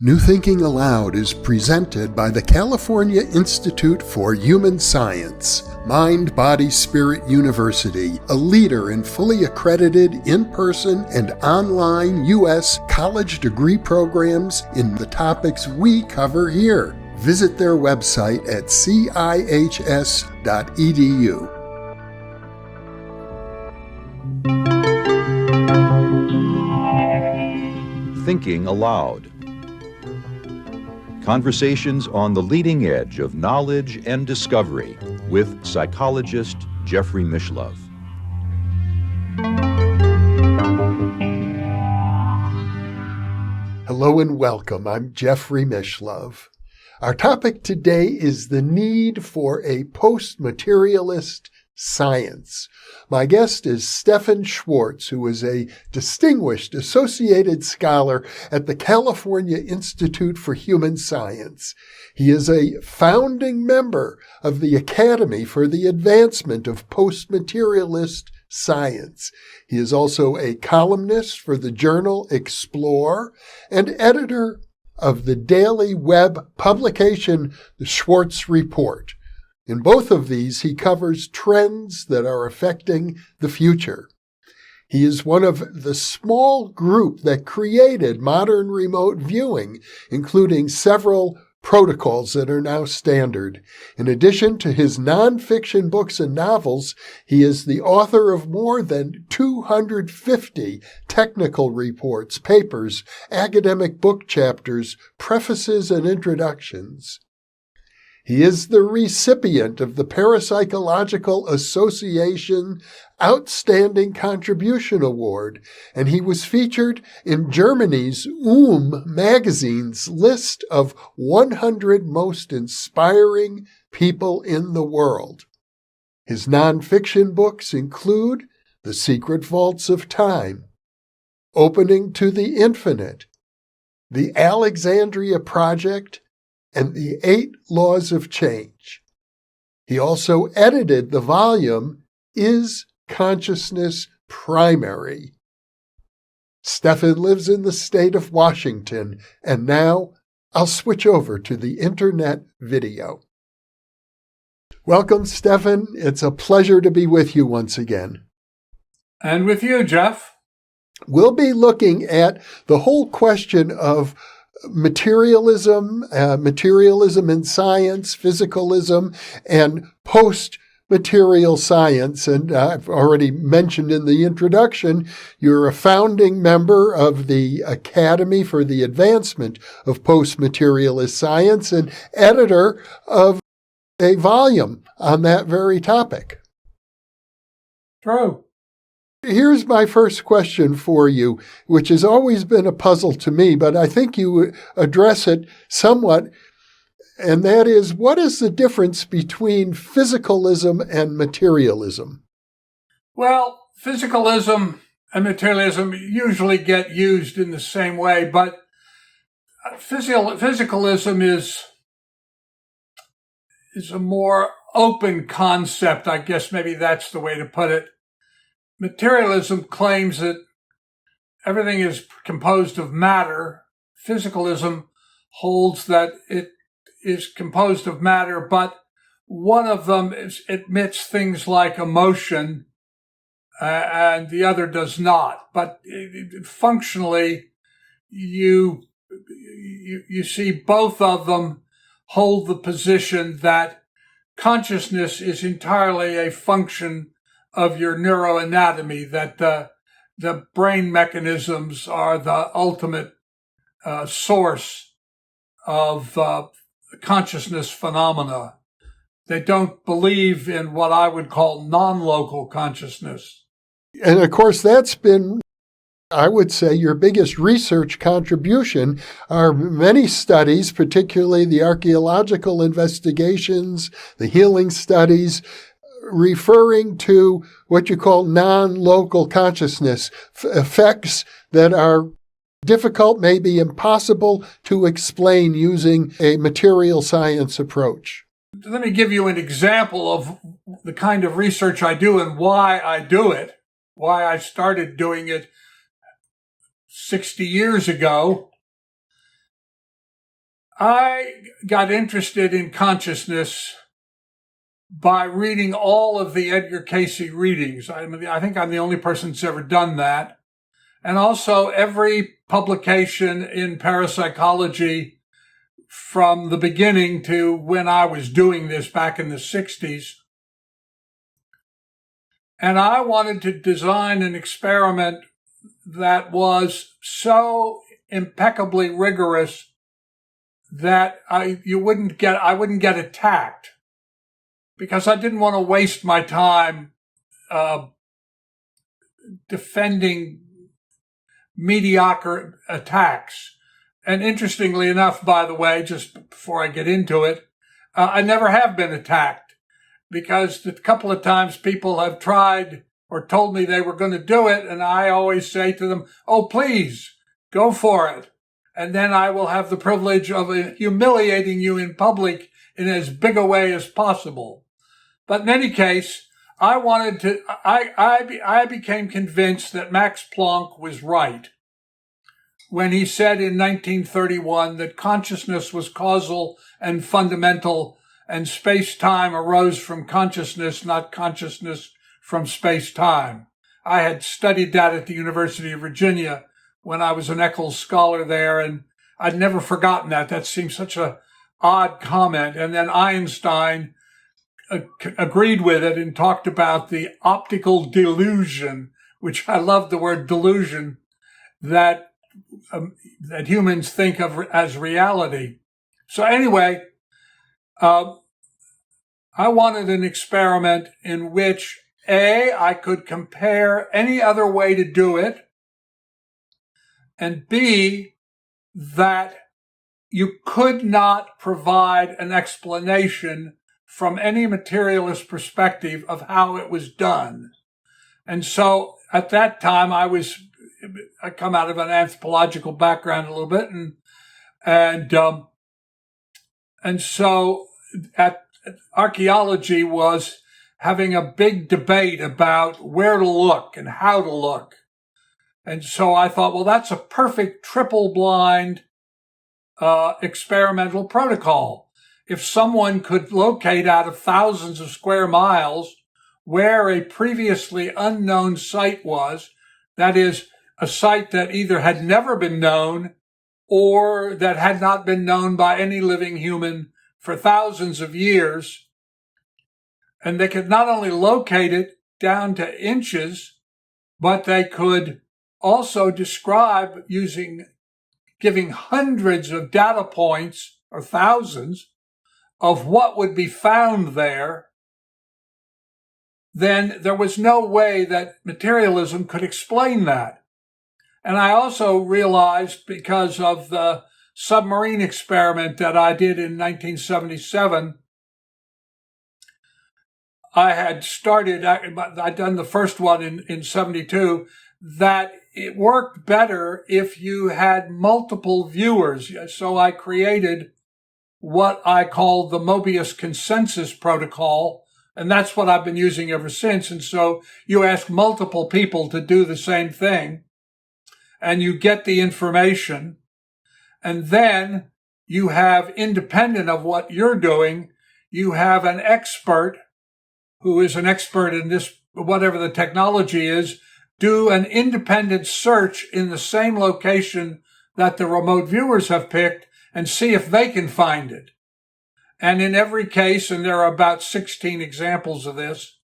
New Thinking Aloud is presented by the California Institute for Human Science, Mind, Body, Spirit University, a leader in fully accredited in-person and online U.S. college degree programs in the topics we cover here. Visit their website at cihs.edu. Thinking Aloud. Conversations on the leading edge of knowledge and discovery with psychologist Jeffrey Mishlove. Hello and welcome. I'm Jeffrey Mishlove. Our topic today is the need for a post-materialist science. My guest is Stephan Schwartz, who is a distinguished associated scholar at the California Institute for Human Science. He is a founding member of the Academy for the Advancement of Post-Materialist Science. He is also a columnist for the journal Explore and editor of the daily web publication, The Schwartz Report. In both of these, he covers trends that are affecting the future. He is one of the small group that created modern remote viewing, including several protocols that are now standard. In addition to his nonfiction books and novels, he is the author of more than 250 technical reports, papers, academic book chapters, prefaces, and introductions. He is the recipient of the Parapsychological Association Outstanding Contribution Award, and he was featured in Germany's magazine's list of 100 most inspiring people in the world. His nonfiction books include The Secret Vaults of Time, Opening to the Infinite, The Alexandria Project, and the 8 Laws of Change. He also edited the volume, Is Consciousness Primary? Stephan lives in the state of Washington, and now I'll switch over to the internet video. Welcome, Stephan. It's a pleasure to be with you once again. And with you, Jeff. We'll be looking at the whole question of materialism in science, physicalism, and post-material science. And I've already mentioned in the introduction, you're a founding member of the Academy for the Advancement of Post-Materialist Science and editor of a volume on that very topic. True. Here's my first question for you, which has always been a puzzle to me, but I think you address it somewhat, and that is, what is the difference between physicalism and materialism? Well, physicalism and materialism usually get used in the same way, but physicalism is a more open concept, I guess maybe that's the way to put it. Materialism claims that everything is composed of matter. Physicalism holds that it is composed of matter, but one of them admits things like emotion, and the other does not. But functionally, you see both of them hold the position that consciousness is entirely a function of your neuroanatomy, that the brain mechanisms are the ultimate source of consciousness phenomena. They don't believe in what I would call non-local consciousness. And of course, that's been, I would say, your biggest research contribution. Are many studies, particularly the archeological investigations, the healing studies, referring to what you call non-local consciousness, effects that are difficult, maybe impossible to explain using a material science approach. Let me give you an example of the kind of research I do and why I do it, why I started doing it 60 years ago. I got interested in consciousness by reading all of the Edgar Cayce readings. I think I'm the only person that's ever done that. And also every publication in parapsychology from the beginning to when I was doing this back in the 60s. And I wanted to design an experiment that was so impeccably rigorous that I wouldn't get attacked, because I didn't want to waste my time defending mediocre attacks. And interestingly enough, by the way, just before I get into it, I never have been attacked, because a couple of times people have tried or told me they were going to do it, and I always say to them, "Oh, please, go for it." And then I will have the privilege of humiliating you in public in as big a way as possible. But in any case, I became convinced that Max Planck was right when he said in 1931 that consciousness was causal and fundamental, and space-time arose from consciousness, not consciousness from space-time. I had studied that at the University of Virginia when I was an Eccles scholar there, and I'd never forgotten that. That seemed such an odd comment. And then Einstein agreed with it and talked about the optical delusion, which I love the word delusion, that humans think of as reality. So anyway, I wanted an experiment in which, A, I could compare any other way to do it, and B, that you could not provide an explanation from any materialist perspective of how it was done. And so at that time, I come out of an anthropological background a little bit, and so archeology was having a big debate about where to look and how to look. And so I thought, well, that's a perfect triple-blind experimental protocol. If someone could locate out of thousands of square miles where a previously unknown site was, that is, a site that either had never been known or that had not been known by any living human for thousands of years, and they could not only locate it down to inches, but they could also describe giving hundreds of data points or thousands of what would be found there, then there was no way that materialism could explain that. And I also realized, because of the submarine experiment that I did in 1977, I'd done the first one in 72, that it worked better if you had multiple viewers. So I created what I call the Mobius consensus protocol, and that's what I've been using ever since. And so you ask multiple people to do the same thing, and you get the information, and then you have, independent of what you're doing, you have an expert who is an expert in this, whatever the technology is, do an independent search in the same location that the remote viewers have picked and see if they can find it. And in every case, and there are about 16 examples of this,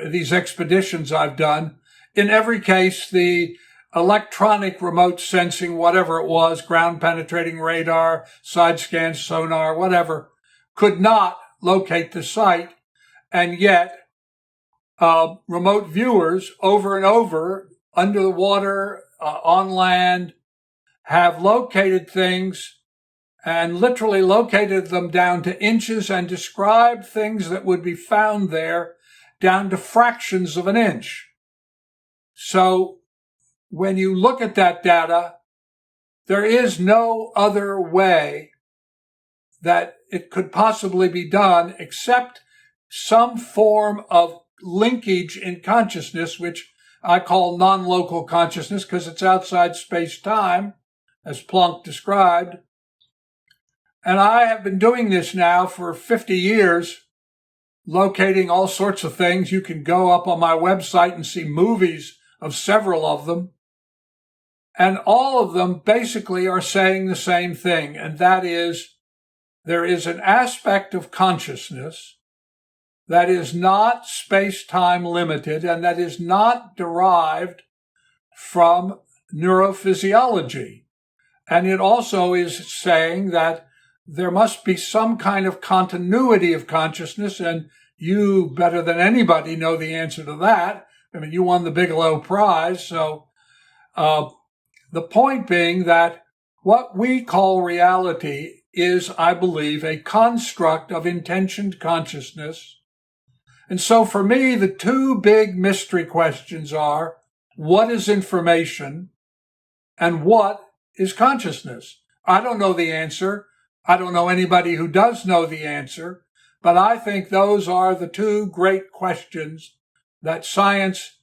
these expeditions I've done, in every case, the electronic remote sensing, whatever it was, ground penetrating radar, side scan sonar, whatever, could not locate the site. And yet, remote viewers over and over, under the water, on land, have located things and literally located them down to inches and described things that would be found there down to fractions of an inch. So when you look at that data, there is no other way that it could possibly be done except some form of linkage in consciousness, which I call non-local consciousness because it's outside space-time, as Planck described. And I have been doing this now for 50 years, locating all sorts of things. You can go up on my website and see movies of several of them. And all of them basically are saying the same thing, and that is there is an aspect of consciousness that is not space-time limited and that is not derived from neurophysiology. And it also is saying that there must be some kind of continuity of consciousness, and you, better than anybody, know the answer to that. I mean, you won the Bigelow Prize, so the point being that what we call reality is, I believe, a construct of intentioned consciousness. And so for me, the two big mystery questions are, what is information and what is consciousness? I don't know the answer. I don't know anybody who does know the answer, but I think those are the two great questions that science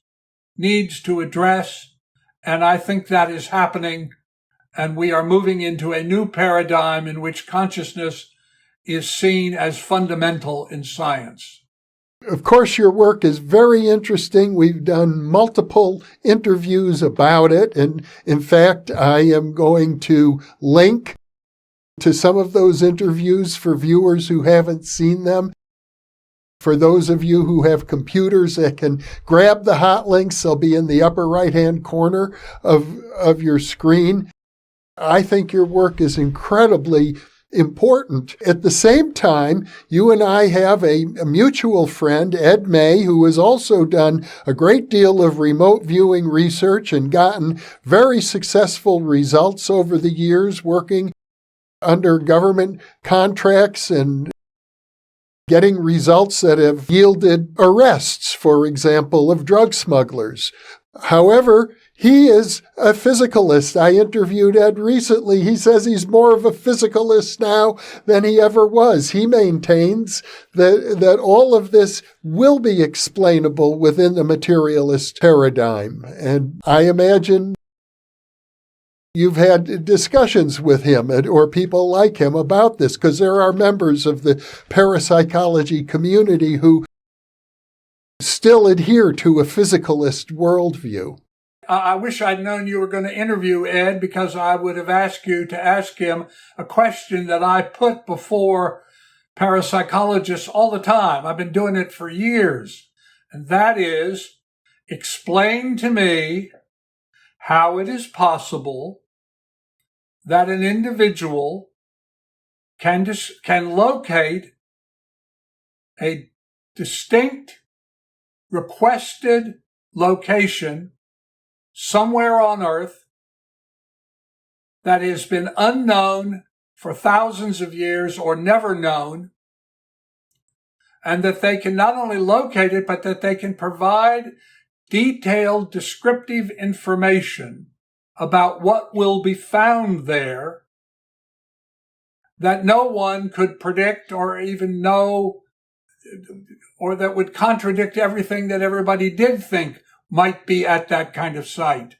needs to address. And I think that is happening, and we are moving into a new paradigm in which consciousness is seen as fundamental in science. Of course, your work is very interesting. We've done multiple interviews about it. And in fact, I am going to link to some of those interviews for viewers who haven't seen them. For those of you who have computers that can grab the hot links, they'll be in the upper right-hand corner of your screen. I think your work is incredibly important. At the same time, you and I have a mutual friend, Ed May, who has also done a great deal of remote viewing research and gotten very successful results over the years working under government contracts and getting results that have yielded arrests, for example, of drug smugglers. However, he is a physicalist. I interviewed Ed recently. He says he's more of a physicalist now than he ever was. He maintains that all of this will be explainable within the materialist paradigm. And I imagine you've had discussions with him or people like him about this, because there are members of the parapsychology community who still adhere to a physicalist worldview. I wish I'd known you were going to interview Ed, because I would have asked you to ask him a question that I put before parapsychologists all the time. I've been doing it for years. And that is, explain to me how it is possible that an individual can locate a distinct requested location somewhere on Earth that has been unknown for thousands of years or never known, and that they can not only locate it, but that they can provide detailed descriptive information about what will be found there that no one could predict or even know, or that would contradict everything that everybody did think might be at that kind of site.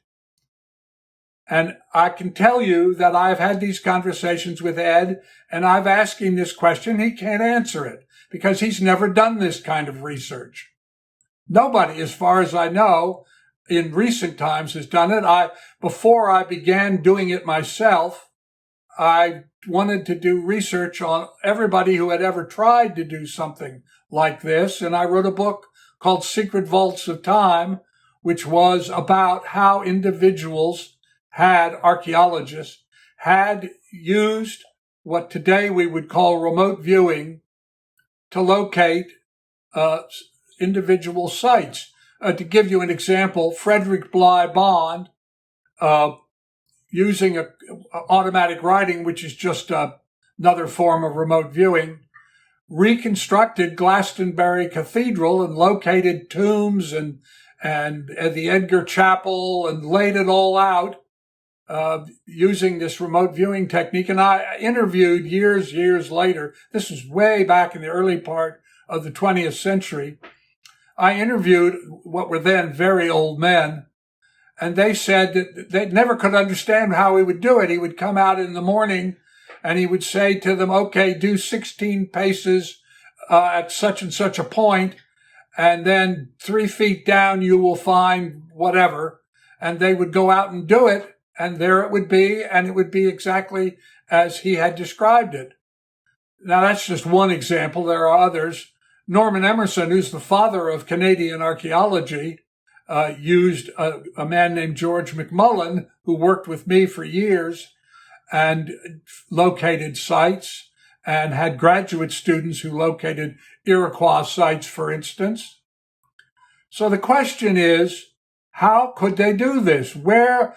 And I can tell you that I've had these conversations with Ed, and I've asked him this question. He can't answer it because he's never done this kind of research. Nobody, as far as I know, in recent times has done it. Before I began doing it myself, I wanted to do research on everybody who had ever tried to do something like this. And I wrote a book called Secret Vaults of Time, which was about how archaeologists had used what today we would call remote viewing to locate individual sites. To give you an example, Frederick Bly Bond, using automatic writing, which is just another form of remote viewing, reconstructed Glastonbury Cathedral and located tombs and the Edgar Chapel and laid it all out using this remote viewing technique. And I interviewed years later, this was way back in the early part of the 20th century, I interviewed what were then very old men, and they said that they never could understand how he would do it. He would come out in the morning and he would say to them, okay, do 16 paces at such and such a point, and then 3 feet down you will find whatever. And they would go out and do it, and there it would be, and it would be exactly as he had described it. Now, that's just one example. There are others. Norman Emerson, who's the father of Canadian archaeology, used a man named George McMullen, who worked with me for years and located sites, and had graduate students who located Iroquois sites, for instance. So the question is, how could they do this? The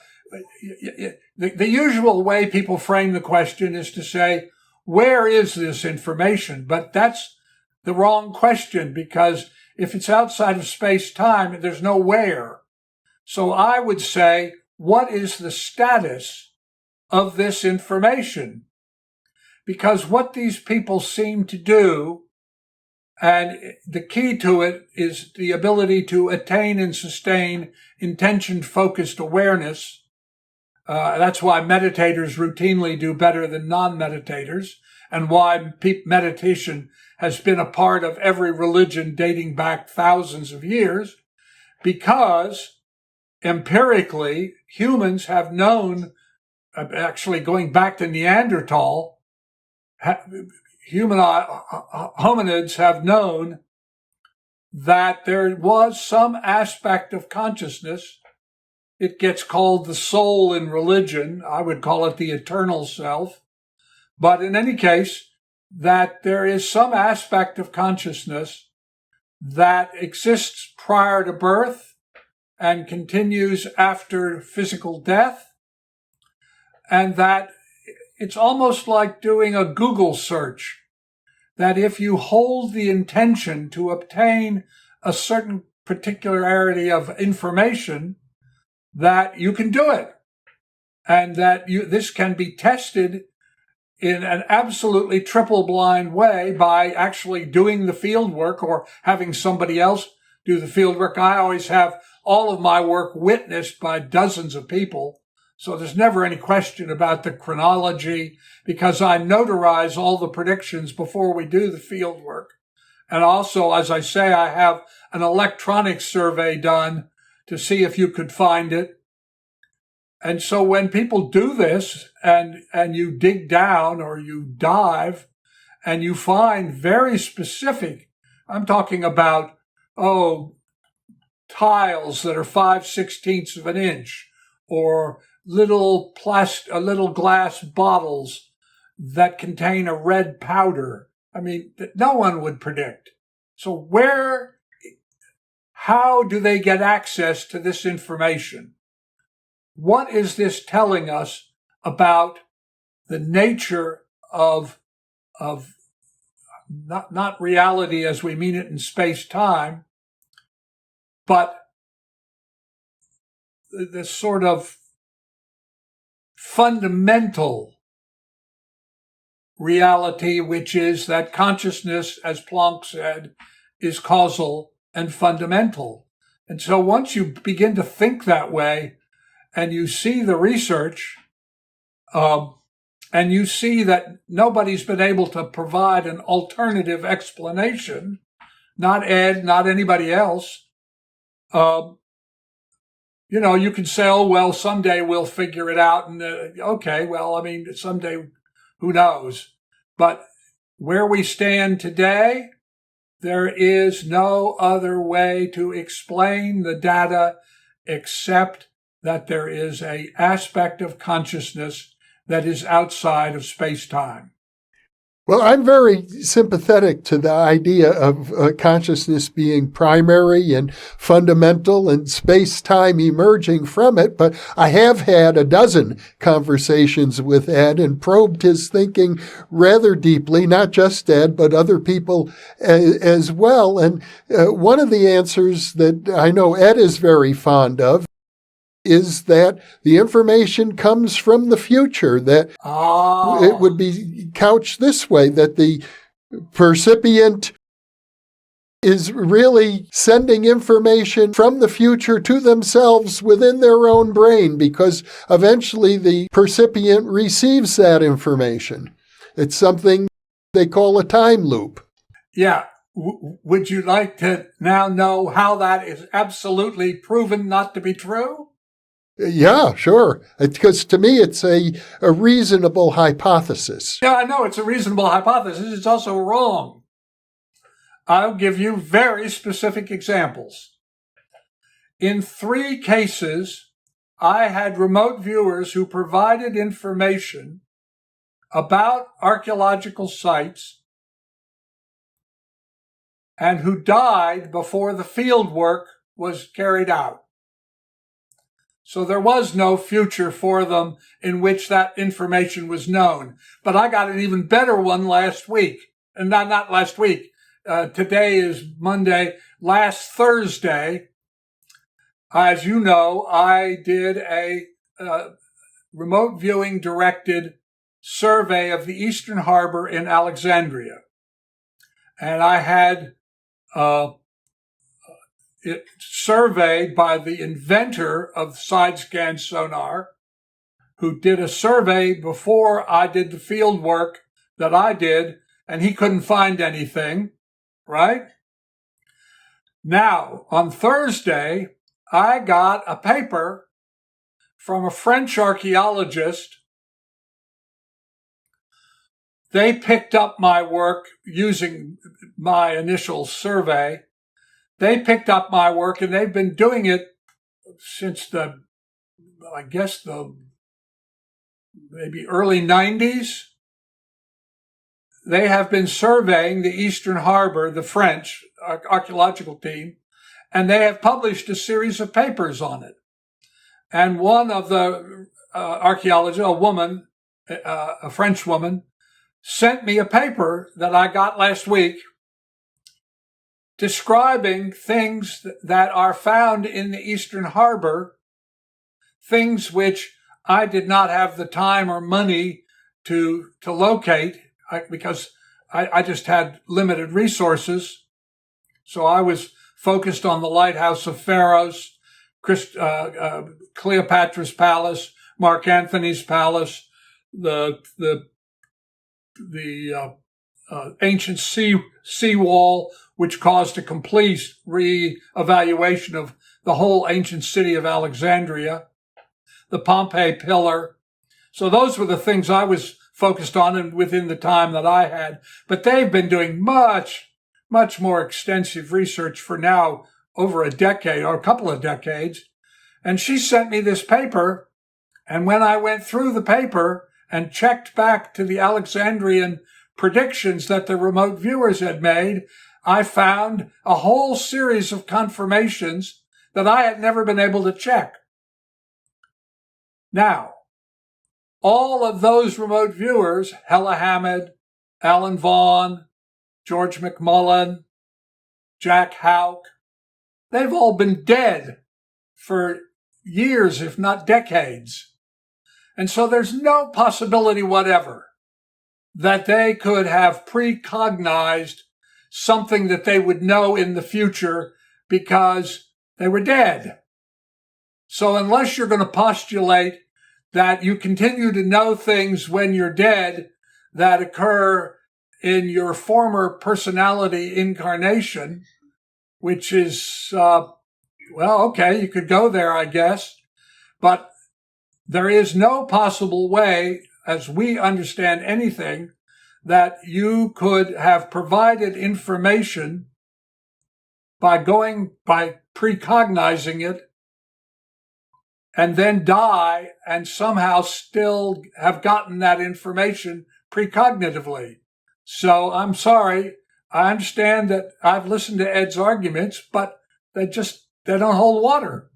usual way people frame the question is to say, where is this information? But that's the wrong question, because if it's outside of space-time, there's no where. So I would say, what is the status of this information? Because what these people seem to do, and the key to it is the ability to attain and sustain intention-focused awareness. That's why meditators routinely do better than non-meditators, and why meditation has been a part of every religion dating back thousands of years, because empirically humans have known, actually going back to Neanderthal, hominids have known that there was some aspect of consciousness. It gets called the soul in religion. I would call it the eternal self. But in any case, that there is some aspect of consciousness that exists prior to birth and continues after physical death, and that it's almost like doing a Google search, that if you hold the intention to obtain a certain particularity of information, that you can do it, and that this can be tested in an absolutely triple blind way by actually doing the field work or having somebody else do the field work. I always have all of my work witnessed by dozens of people. So there's never any question about the chronology, because I notarize all the predictions before we do the field work. And also, as I say, I have an electronic survey done to see if you could find it. And so when people do this and you dig down or you dive and you find very specific, I'm talking about, tiles that are 5/16 of an inch, or little glass bottles that contain a red powder. I mean, that no one would predict. So how do they get access to this information? What is this telling us about the nature of not reality as we mean it in space-time, but this sort of fundamental reality, which is that consciousness, as Planck said, is causal and fundamental. And so once you begin to think that way, and you see the research, and you see that nobody's been able to provide an alternative explanation, not Ed, not anybody else, you can say, oh, well, someday we'll figure it out. And okay, well, I mean, someday, who knows? But where we stand today, there is no other way to explain the data except that there is an aspect of consciousness that is outside of space-time. Well, I'm very sympathetic to the idea of consciousness being primary and fundamental and space-time emerging from it, but I have had a dozen conversations with Ed and probed his thinking rather deeply, not just Ed, but other people as well. And one of the answers that I know Ed is very fond of is that the information comes from the future, that it would be couched this way, that the percipient is really sending information from the future to themselves within their own brain, because eventually the percipient receives that information. It's something they call a time loop. Yeah. Would you like to now know how that is absolutely proven not to be true? Yeah, sure. Because to me, it's a reasonable hypothesis. Yeah, I know it's a reasonable hypothesis. It's also wrong. I'll give you very specific examples. In 3 cases, I had remote viewers who provided information about archaeological sites and who died before the field work was carried out. So there was no future for them in which that information was known. But I got an even better one last week. And not last week. Today is Monday. Last Thursday, as you know, I did a remote viewing directed survey of the Eastern Harbor in Alexandria. And I had it surveyed by the inventor of side scan sonar, who did a survey before I did the field work that I did, and he couldn't find anything, right? Now, on Thursday, I got a paper from a French archaeologist. They picked up my work using my initial survey. They picked up my work, and they've been doing it since maybe early 90s. They have been surveying the Eastern Harbor, the French archaeological team, and they have published a series of papers on it. And one of the archaeologists, a woman, a French woman, sent me a paper that I got last week describing things that are found in the Eastern Harbor, things which I did not have the time or money to locate because I just had limited resources. So I was focused on the Lighthouse of Pharos, Cleopatra's Palace, Mark Antony's Palace, the ancient seawall, which caused a complete re-evaluation of the whole ancient city of Alexandria, the Pompeii Pillar. So those were the things I was focused on and within the time that I had. But they've been doing much, much more extensive research for now over a decade or a couple of decades. And she sent me this paper. And when I went through the paper and checked back to the Alexandrian predictions that the remote viewers had made, I found a whole series of confirmations that I had never been able to check. Now, all of those remote viewers, Hella Hammond, Alan Vaughan, George McMullen, Jack Houck, they've all been dead for years, if not decades. And so there's no possibility whatever that they could have precognized something that they would know in the future because they were dead. So unless you're going to postulate that you continue to know things when you're dead that occur in your former personality incarnation, which is, okay, you could go there, I guess, but there is no possible way, as we understand anything, that you could have provided information by precognizing it and then die and somehow still have gotten that information precognitively. So I'm sorry. I understand that I've listened to Ed's arguments, but they don't hold water.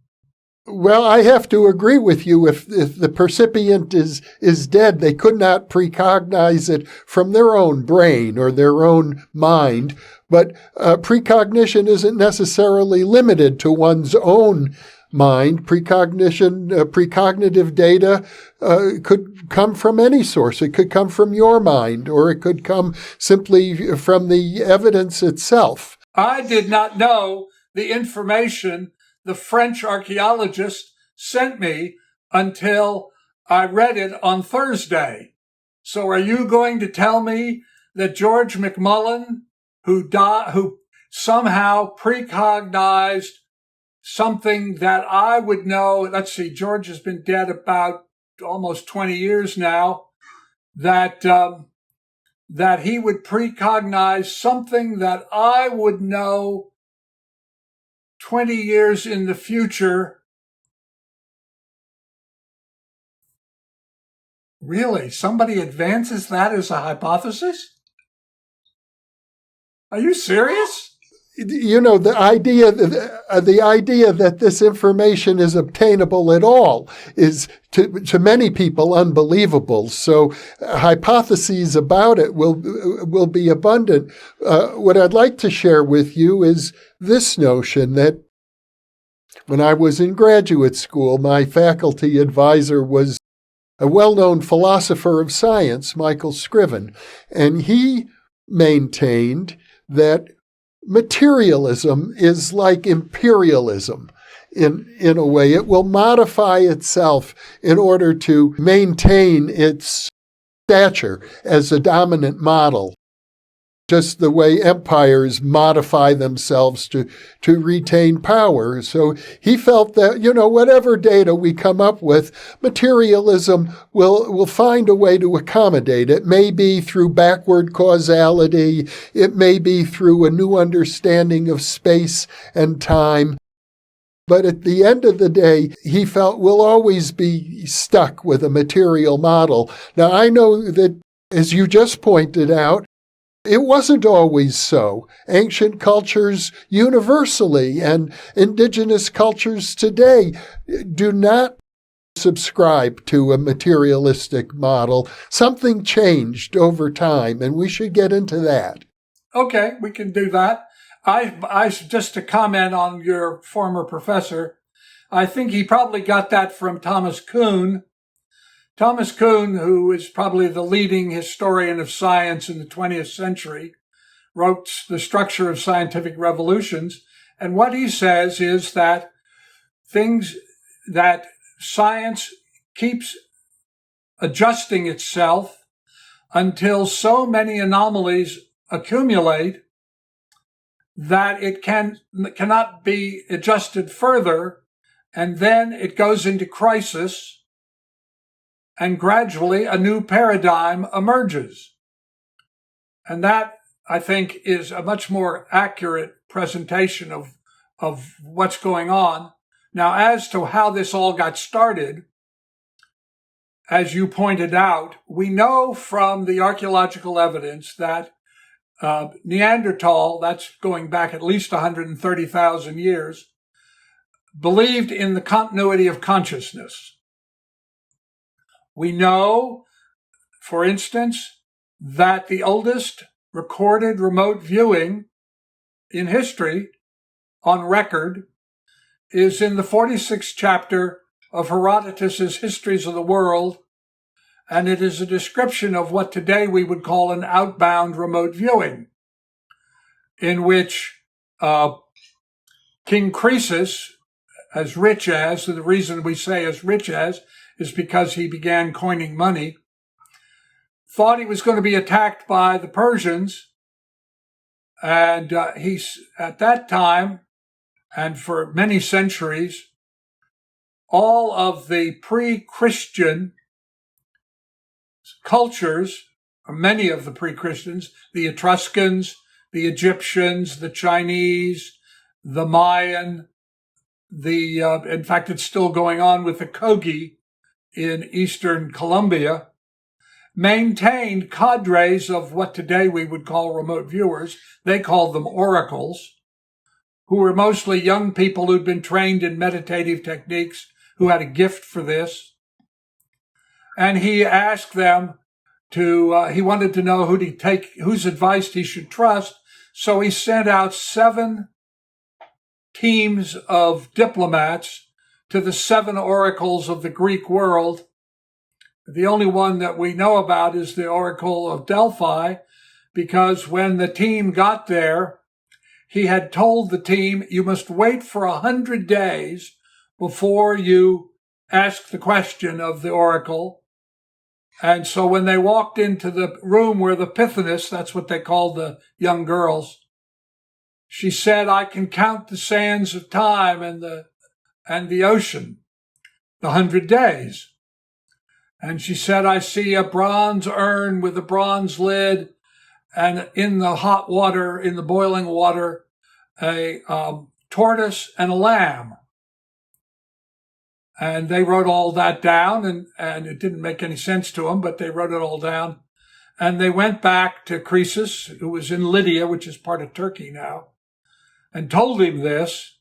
Well, I have to agree with you. If the percipient is dead, they could not precognize it from their own brain or their own mind. But precognition isn't necessarily limited to one's own mind. Precognitive data could come from any source. It could come from your mind, or it could come simply from the evidence itself. I did not know the information the French archaeologist sent me until I read it on Thursday. So are you going to tell me that George McMullen, who somehow precognized something that I would know? Let's see, George has been dead about almost 20 years now, that he would precognize something that I would know 20 years in the future. Really? Somebody advances that as a hypothesis? Are you serious? You know, the idea that this information is obtainable at all is to many people unbelievable. So hypotheses about it will be abundant. What I'd like to share with you is this notion that when I was in graduate school, my faculty advisor was a well-known philosopher of science, Michael Scriven, and he maintained that materialism is like imperialism in a way. It will modify itself in order to maintain its stature as a dominant model, just the way empires modify themselves to retain power. So he felt that, whatever data we come up with, materialism will find a way to accommodate. It may be through backward causality. It may be through a new understanding of space and time. But at the end of the day, he felt we'll always be stuck with a material model. Now, I know that, as you just pointed out, it wasn't always so. Ancient cultures universally and indigenous cultures today do not subscribe to a materialistic model. Something changed over time, and we should get into that. Okay, we can do that. I just to comment on your former professor, I think he probably got that from Thomas Kuhn. Thomas Kuhn, who is probably the leading historian of science in the 20th century, wrote The Structure of Scientific Revolutions. And what he says is that science keeps adjusting itself until so many anomalies accumulate that it cannot be adjusted further, and then it goes into crisis. And gradually a new paradigm emerges. And that, I think, is a much more accurate presentation of what's going on. Now, as to how this all got started, as you pointed out, we know from the archaeological evidence that Neanderthal, that's going back at least 130,000 years, believed in the continuity of consciousness. We know, for instance, that the oldest recorded remote viewing in history on record is in the 46th chapter of Herodotus's Histories of the World, and it is a description of what today we would call an outbound remote viewing, in which King Croesus, as rich as, and the reason we say as rich as, is because he began coining money, thought he was going to be attacked by the Persians. And he's at that time, and for many centuries, all of the pre-Christian cultures, or many of the pre-Christians, the Etruscans, the Egyptians, the Chinese, the Mayan, in fact, it's still going on with the Kogi in eastern Colombia, maintained cadres of what today we would call remote viewers. They called them oracles, who were mostly young people who'd been trained in meditative techniques, who had a gift for this. And he asked them he wanted to know whose advice he should trust. So he sent out 7 teams of diplomats to the 7 oracles of the Greek world. The only one that we know about is the Oracle of Delphi, because when the team got there, he had told the team, you must wait for 100 days before you ask the question of the oracle. And so when they walked into the room where the Pythoness, that's what they called the young girls, she said, I can count the sands of time and the ocean, the 100 days. And she said, I see a bronze urn with a bronze lid, and in the hot water, in the boiling water, a tortoise and a lamb. And they wrote all that down, and it didn't make any sense to them, but they wrote it all down. And they went back to Croesus, who was in Lydia, which is part of Turkey now, and told him this.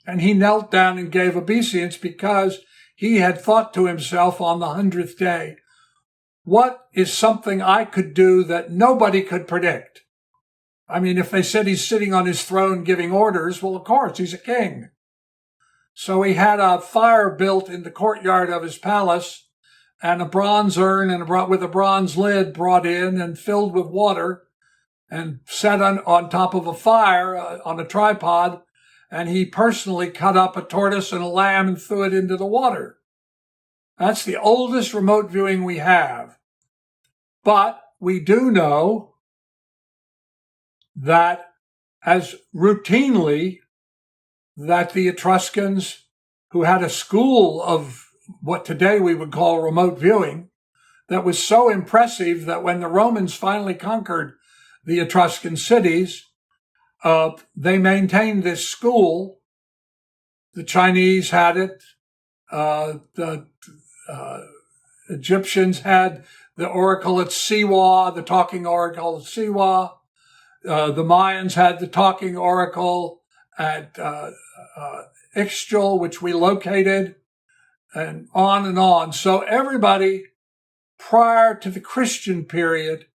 And he knelt down and gave obeisance because he had thought to himself on the 100th day, what is something I could do that nobody could predict? I mean, if they said he's sitting on his throne giving orders, well, of course, he's a king. So he had a fire built in the courtyard of his palace and a bronze urn with a bronze lid brought in and filled with water and set on top of a fire on a tripod. And he personally cut up a tortoise and a lamb and threw it into the water. That's the oldest remote viewing we have. But we do know that as routinely that the Etruscans, who had a school of what today we would call remote viewing, that was so impressive that when the Romans finally conquered the Etruscan cities, they maintained this school. The Chinese had it. The Egyptians had the oracle at Siwa, the talking oracle at Siwa. The Mayans had the talking oracle at Ixchel, which we located, and on and on. So everybody, prior to the Christian period,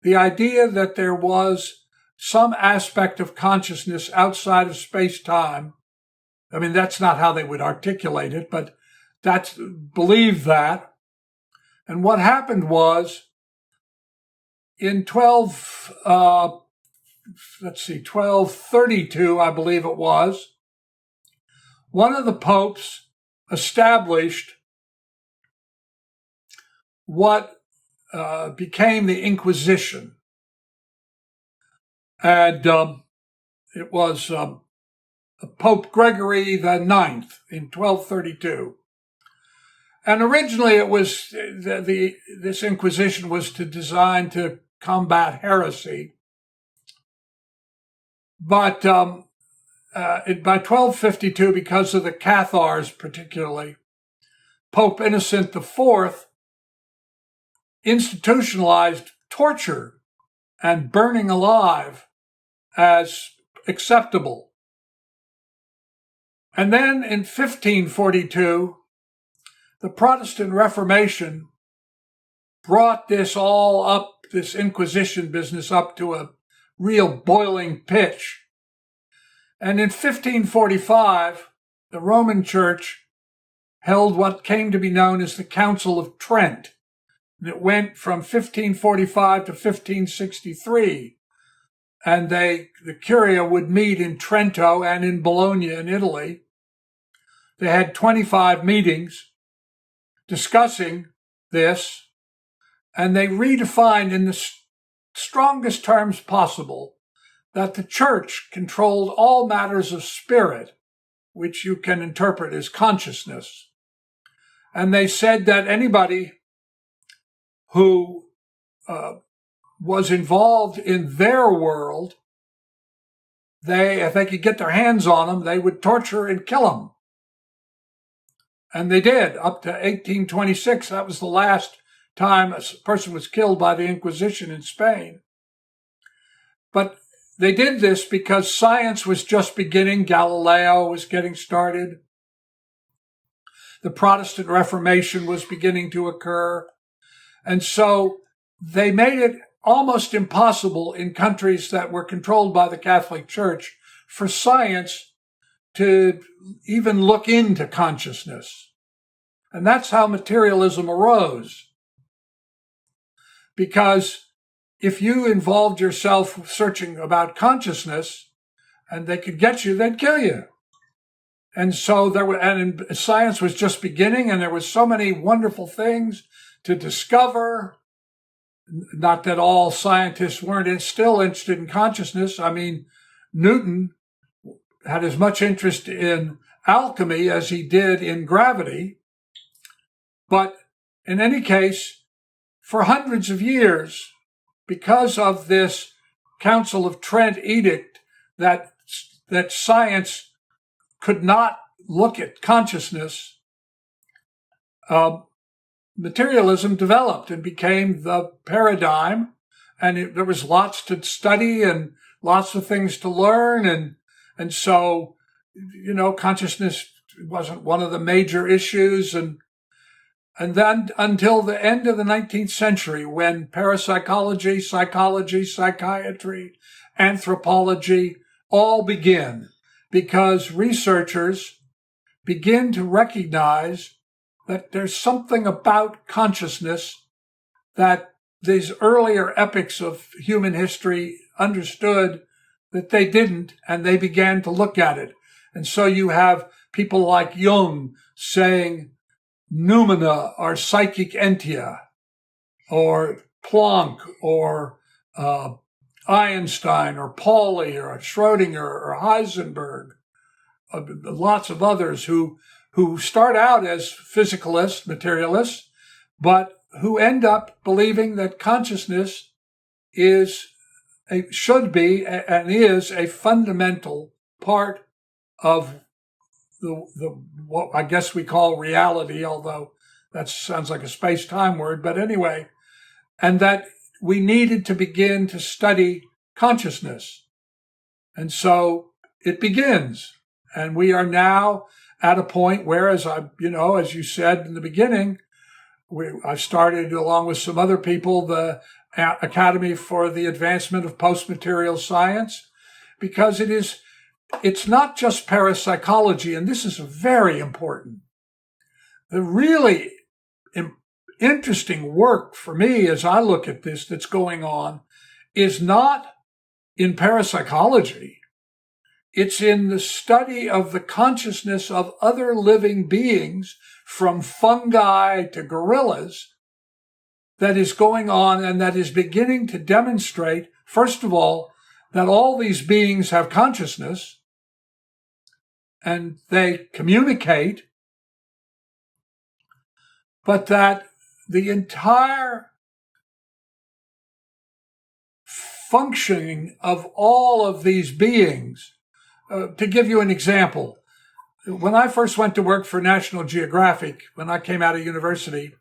the idea that there was some aspect of consciousness outside of space-time, I mean, that's not how they would articulate it, but that's believed that. And what happened was in 1232, I believe it was, one of the popes established what became the Inquisition. And it was Pope Gregory the Ninth in 1232. And originally it was, this Inquisition was designed to combat heresy. But by 1252, because of the Cathars particularly, Pope Innocent IV institutionalized torture and burning alive as acceptable. And then in 1542, the Protestant Reformation brought this all up, this Inquisition business up to a real boiling pitch. And in 1545, the Roman Church held what came to be known as the Council of Trent. And it went from 1545 to 1563. And the Curia would meet in Trento and in Bologna in Italy. They had 25 meetings discussing this, and they redefined in the strongest terms possible that the church controlled all matters of spirit, which you can interpret as consciousness. And they said that anybody who was involved in their world, if they could get their hands on them, they would torture and kill them. And they did, up to 1826. That was the last time a person was killed by the Inquisition in Spain. But they did this because science was just beginning. Galileo was getting started. The Protestant Reformation was beginning to occur. And so they made it almost impossible in countries that were controlled by the Catholic Church for science to even look into consciousness. And that's how materialism arose. Because if you involved yourself searching about consciousness, and they could get you, they'd kill you. And so science was just beginning, and there was so many wonderful things to discover. Not that all scientists weren't still interested in consciousness. I mean, Newton had as much interest in alchemy as he did in gravity. But in any case, for hundreds of years, because of this Council of Trent edict that science could not look at consciousness, materialism developed and became the paradigm, and there was lots to study and lots of things to learn, and so, consciousness wasn't one of the major issues, and then until the end of the 19th century, when parapsychology, psychology, psychiatry, anthropology all begin, because researchers begin to recognize that there's something about consciousness that these earlier epochs of human history understood that they didn't, and they began to look at it. And so you have people like Jung saying noumena are psychic entia, or Planck, or Einstein, or Pauli, or Schrödinger, or Heisenberg, lots of others who start out as physicalists, materialists, but who end up believing that consciousness should be and is a fundamental part of what I guess we call reality, although that sounds like a space-time word, but anyway, and that we needed to begin to study consciousness. And so it begins. And we are now at a point where, as you said in the beginning, I started, along with some other people, the Academy for the Advancement of Post-Material Science, because it's not just parapsychology, and this is very important. The really interesting work for me, as I look at this that's going on, is not in parapsychology. It's in the study of the consciousness of other living beings, from fungi to gorillas, that is going on and that is beginning to demonstrate, first of all, that all these beings have consciousness and they communicate, but that the entire functioning of all of these beings, to give you an example, when I first went to work for National Geographic, when I came out of university,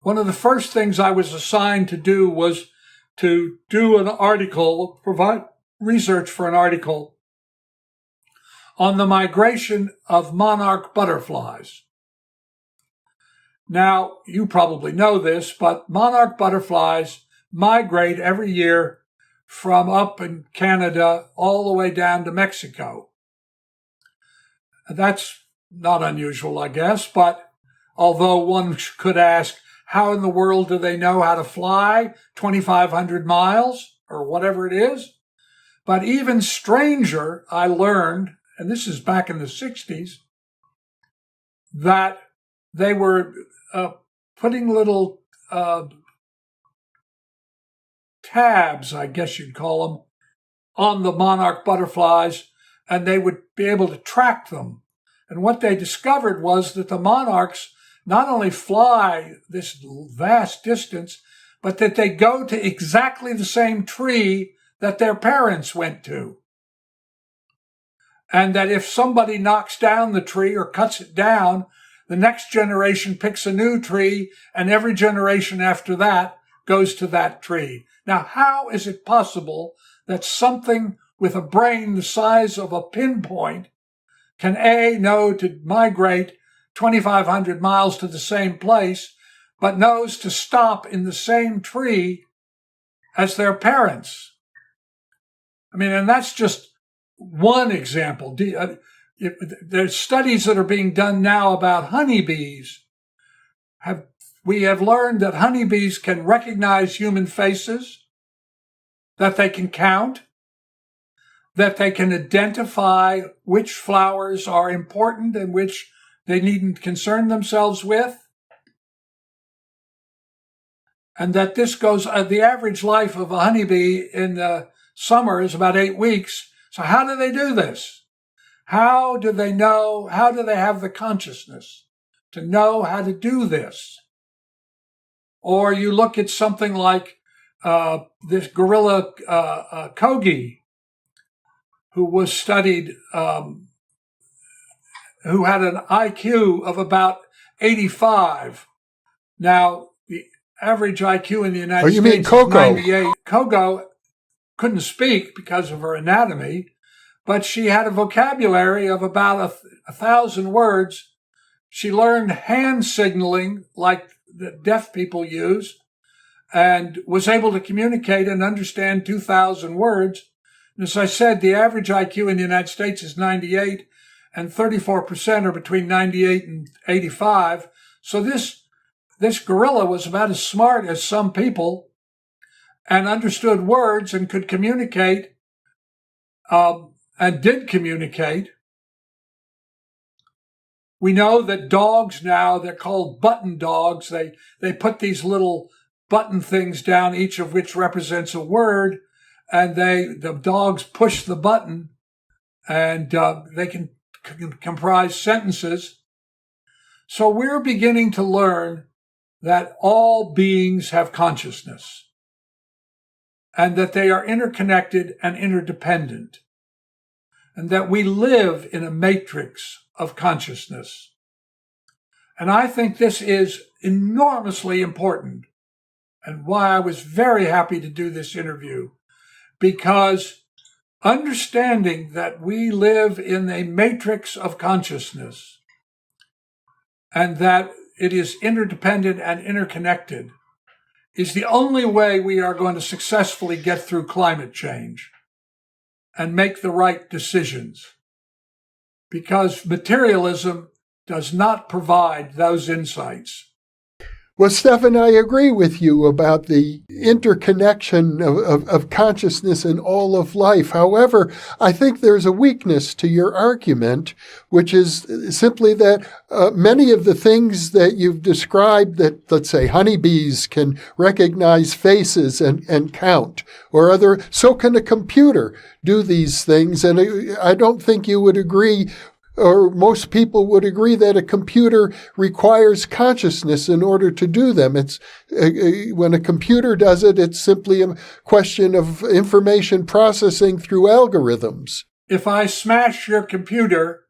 one of the first things I was assigned to do was to do an article, provide research for an article on the migration of monarch butterflies. Now, you probably know this, but monarch butterflies migrate every year from up in Canada all the way down to Mexico. That's not unusual, I guess, but although one could ask, how in the world do they know how to fly 2,500 miles or whatever it is? But even stranger, I learned, and this is back in the 60s, that they were putting little tabs, I guess you'd call them, on the monarch butterflies, and they would be able to track them. And what they discovered was that the monarchs not only fly this vast distance, but that they go to exactly the same tree that their parents went to. And that if somebody knocks down the tree or cuts it down, the next generation picks a new tree, and every generation after that goes to that tree. Now, how is it possible that something with a brain the size of a pinpoint can know to migrate 2,500 miles to the same place, but knows to stop in the same tree as their parents? I mean, and that's just one example. There's studies that are being done now about honeybees. We have learned that honeybees can recognize human faces, that they can count, that they can identify which flowers are important and which they needn't concern themselves with. And that this goes, the average life of a honeybee in the summer is about 8 weeks. So how do they do this? How do they know? How do they have the consciousness to know how to do this? Or you look at something like this gorilla Kogi, who was studied, who had an IQ of about 85. Now, the average IQ in the United States mean Coco? is 98. Kogo couldn't speak because of her anatomy, but she had a vocabulary of about 1,000 words. She learned hand signaling like the deaf people use and was able to communicate and understand 2,000 words. And as I said, the average IQ in the United States is 98, and 34% are between 98 and 85. So this gorilla was about as smart as some people and understood words and could communicate and did communicate. We know that dogs now, they're called button dogs. They put these little button things down, each of which represents a word, and the dogs push the button, and they can comprise sentences. So we're beginning to learn that all beings have consciousness and that they are interconnected and interdependent, and that we live in a matrix of consciousness. And I think this is enormously important, and why I was very happy to do this interview, because understanding that we live in a matrix of consciousness and that it is interdependent and interconnected is the only way we are going to successfully get through climate change and make the right decisions. Because materialism does not provide those insights. Well, Stephan, I agree with you about the interconnection of consciousness in all of life. However, I think there's a weakness to your argument, which is simply that many of the things that you've described, that, let's say, honeybees can recognize faces and count, or so can a computer do these things. And I don't think you would agree, or most people would agree, that a computer requires consciousness in order to do them. It's when a computer does it, it's simply a question of information processing through algorithms. If I smash your computer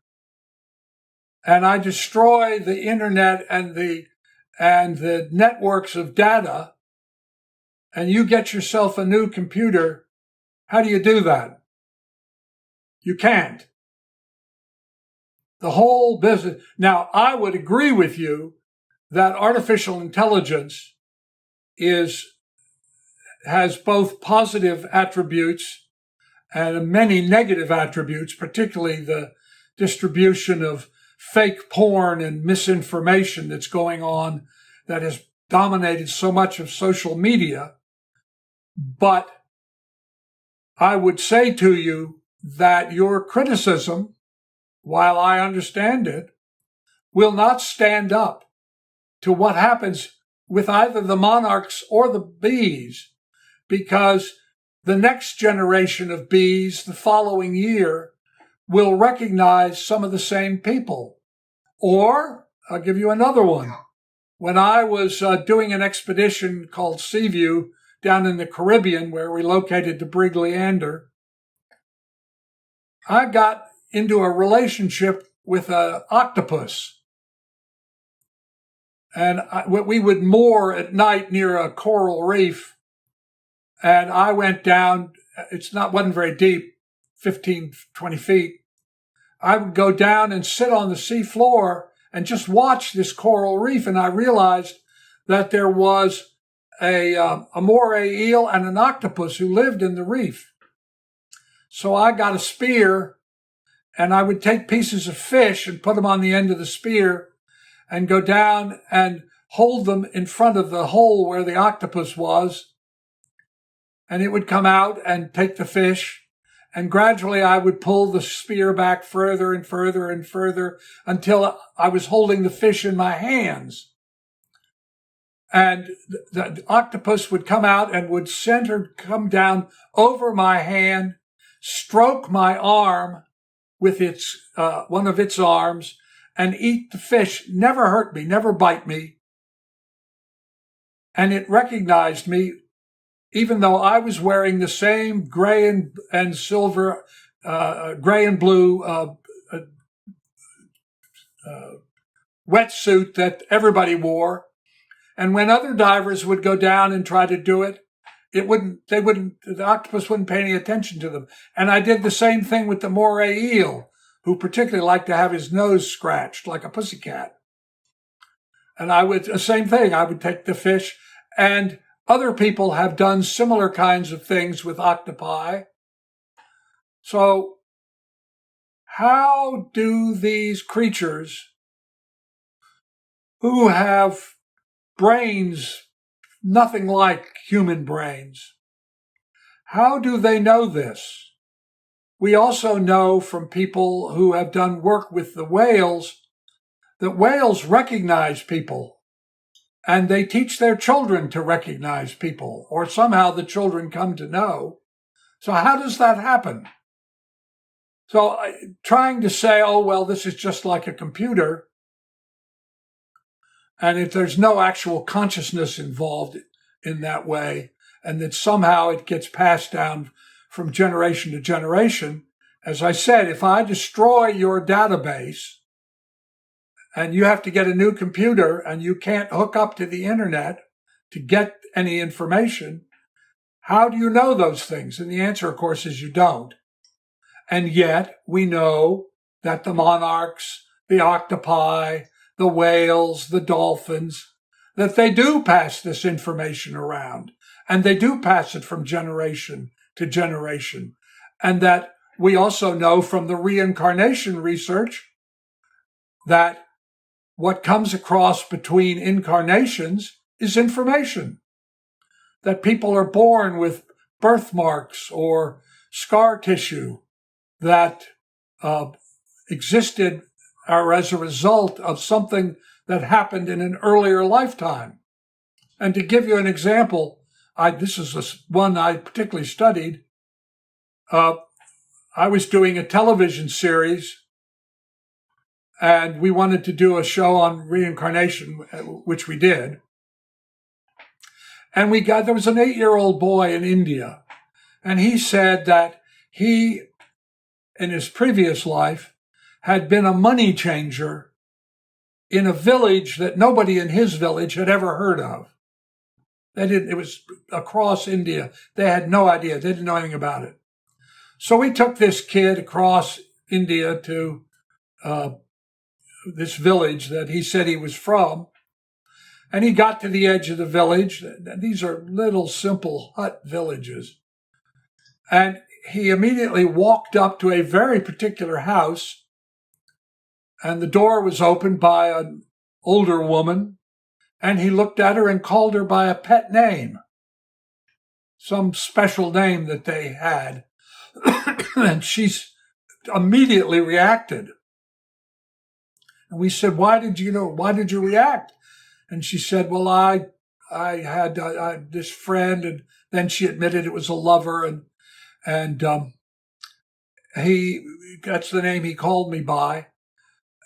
and I destroy the internet and the networks of data, and you get yourself a new computer, how do you do that? You can't. The whole business. Now, I would agree with you that artificial intelligence has both positive attributes and many negative attributes, particularly the distribution of fake porn and misinformation that's going on, that has dominated so much of social media. But I would say to you that your criticism, while I understand it, will not stand up to what happens with either the monarchs or the bees, because the next generation of bees the following year will recognize some of the same people. Or, I'll give you another one. When I was doing an expedition called Seaview down in the Caribbean, where we located the brig Leander, I got into a relationship with an octopus. And we would moor at night near a coral reef. And I went down, wasn't very deep, 15, 20 feet. I would go down and sit on the sea floor and just watch this coral reef. And I realized that there was a moray eel and an octopus who lived in the reef. So I got a spear, and I would take pieces of fish and put them on the end of the spear and go down and hold them in front of the hole where the octopus was. And it would come out and take the fish, And gradually I would pull the spear back further and further and further until I was holding the fish in my hands. And the octopus would come out and would come down over my hand, stroke my arm with its one of its arms, and eat the fish. Never hurt me, never bite me. And it recognized me, even though I was wearing the same gray and silver, gray and blue wetsuit that everybody wore. And when other divers would go down and try to do it, the octopus wouldn't pay any attention to them. And I did the same thing with the moray eel, who particularly liked to have his nose scratched like a pussycat. And the same thing, I would take the fish, and other people have done similar kinds of things with octopi. So how do these creatures who have brains nothing like human brains, how do they know this? We also know from people who have done work with the whales that whales recognize people, and they teach their children to recognize people, or somehow the children come to know. So how does that happen? So trying to say, oh, well, this is just like a computer, and if there's no actual consciousness involved in that way, and that somehow it gets passed down from generation to generation, as I said, if I destroy your database and you have to get a new computer and you can't hook up to the internet to get any information, how do you know those things? And the answer, of course, is you don't. And yet we know that the monarchs, the octopi, the whales, the dolphins, that they do pass this information around, and they do pass it from generation to generation. And that we also know from the reincarnation research that what comes across between incarnations is information. That people are born with birthmarks or scar tissue that existed or as a result of something that happened in an earlier lifetime. And to give you an example, this is one I particularly studied. I was doing a television series, and we wanted to do a show on reincarnation, which we did. And there was an 8-year-old boy in India, and he said that he, in his previous life, had been a money changer in a village that nobody in his village had ever heard of. It was across India. They had no idea. They didn't know anything about it. So we took this kid across India to this village that he said he was from. And he got to the edge of the village. These are little simple hut villages. And he immediately walked up to a very particular house, and the door was opened by an older woman, and he looked at her and called her by a pet name, some special name that they had. And she immediately reacted. And we said, why did you react? And she said, well, I had this friend, and then she admitted it was a lover, and that's the name he called me by.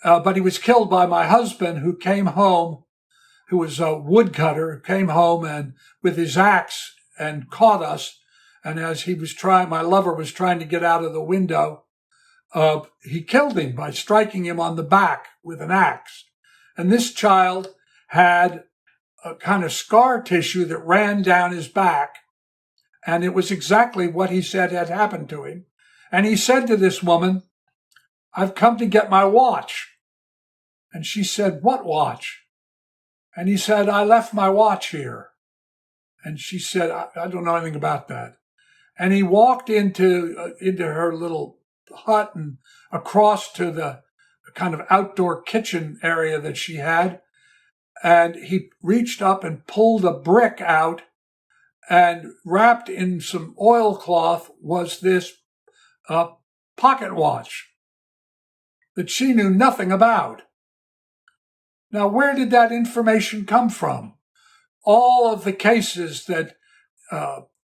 But he was killed by my husband, who came home, who was a woodcutter, came home and with his axe and caught us. And as my lover was trying to get out of the window, he killed him by striking him on the back with an axe. And this child had a kind of scar tissue that ran down his back. And it was exactly what he said had happened to him. And he said to this woman, I've come to get my watch. And she said, what watch? And he said, I left my watch here. And she said, I don't know anything about that. And he walked into her little hut and across to the kind of outdoor kitchen area that she had. And he reached up and pulled a brick out, and wrapped in some oilcloth was this pocket watch that she knew nothing about. Now, where did that information come from? All of the cases that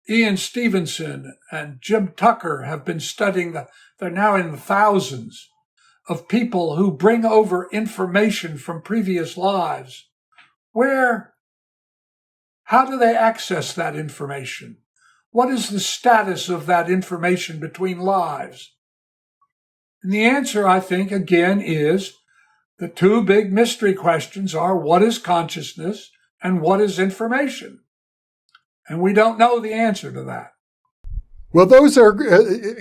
Ian Stevenson and Jim Tucker have been studying, they're now in the thousands of people who bring over information from previous lives. How do they access that information? What is the status of that information between lives? And the answer, I think, again, is the two big mystery questions are what is consciousness and what is information? And we don't know the answer to that. Well, those are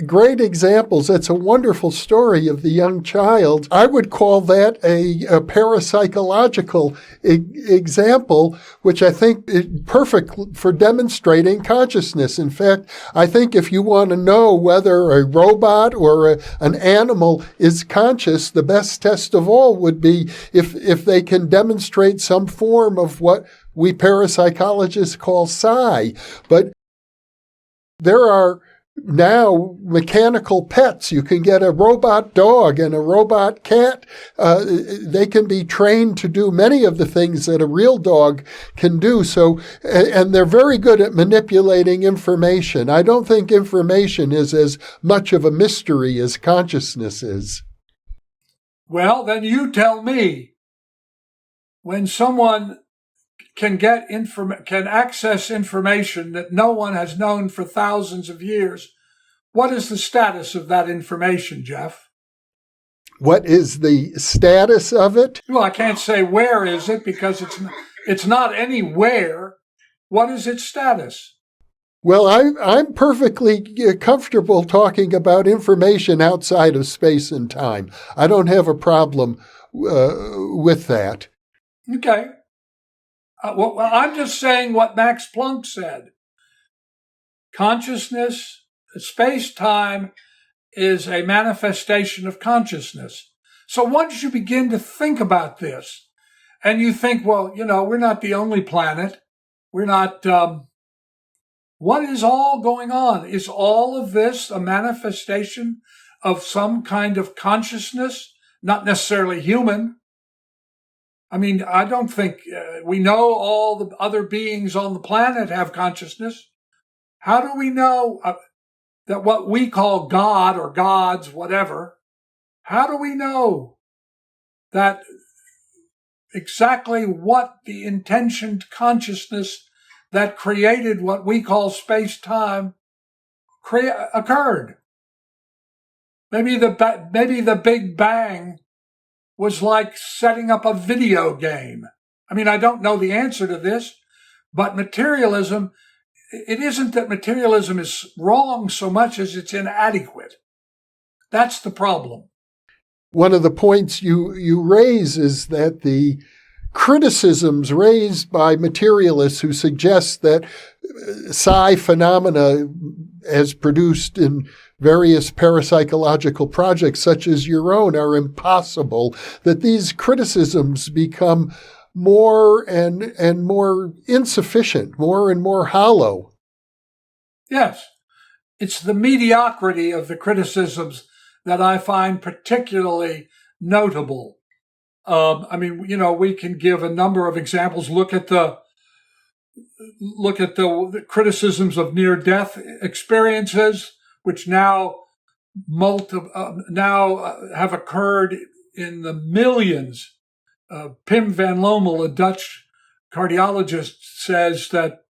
great examples. That's a wonderful story of the young child. I would call that a parapsychological example, which I think is perfect for demonstrating consciousness. In fact, I think if you want to know whether a robot or an animal is conscious, the best test of all would be if they can demonstrate some form of what we parapsychologists call psi. But there are now mechanical pets. You can get a robot dog and a robot cat. They can be trained to do many of the things that a real dog can do. So, and they're very good at manipulating information. I don't think information is as much of a mystery as consciousness is. Well, then you tell me, when someone can access information that no one has known for thousands of years, what is the status of that information, Jeff? What is the status of it? Well, I can't say where is it because it's not anywhere. What is its status? Well, I'm perfectly comfortable talking about information outside of space and time. I don't have a problem with that. Okay. Well, I'm just saying what Max Planck said. Consciousness, space-time is a manifestation of consciousness. So once you begin to think about this, and you think, well, we're not the only planet. We're not, what is all going on? Is all of this a manifestation of some kind of consciousness? Not necessarily human. I mean, I don't think we know all the other beings on the planet have consciousness. How do we know that what we call God or gods, whatever, how do we know that exactly what the intentioned consciousness that created what we call space-time occurred? Maybe the Big Bang was like setting up a video game. I mean, I don't know the answer to this, but materialism, it isn't that materialism is wrong so much as it's inadequate. That's the problem. One of the points you raise is that the criticisms raised by materialists who suggest that psi phenomena, as produced in various parapsychological projects such as your own, are impossible, that these criticisms become more and more insufficient, more and more hollow. Yes. It's the mediocrity of the criticisms that I find particularly notable. I mean, we can give a number of examples. Look at the criticisms of near-death experiences, which now have occurred in the millions. Pim van Lommel, a Dutch cardiologist, says that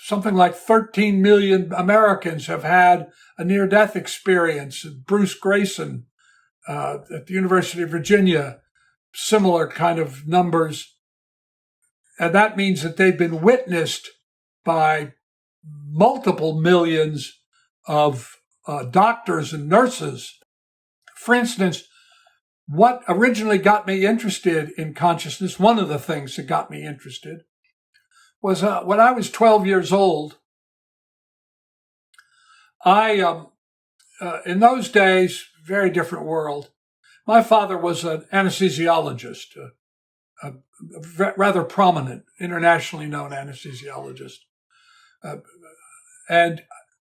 something like 13 million Americans have had a near-death experience. Bruce Grayson at the University of Virginia, similar kind of numbers. And that means that they've been witnessed by multiple millions of doctors and nurses. For instance, what originally got me interested in consciousness, one of the things that got me interested, was when I was 12 years old. In those days, very different world. My father was an anesthesiologist, a rather prominent, internationally known anesthesiologist. And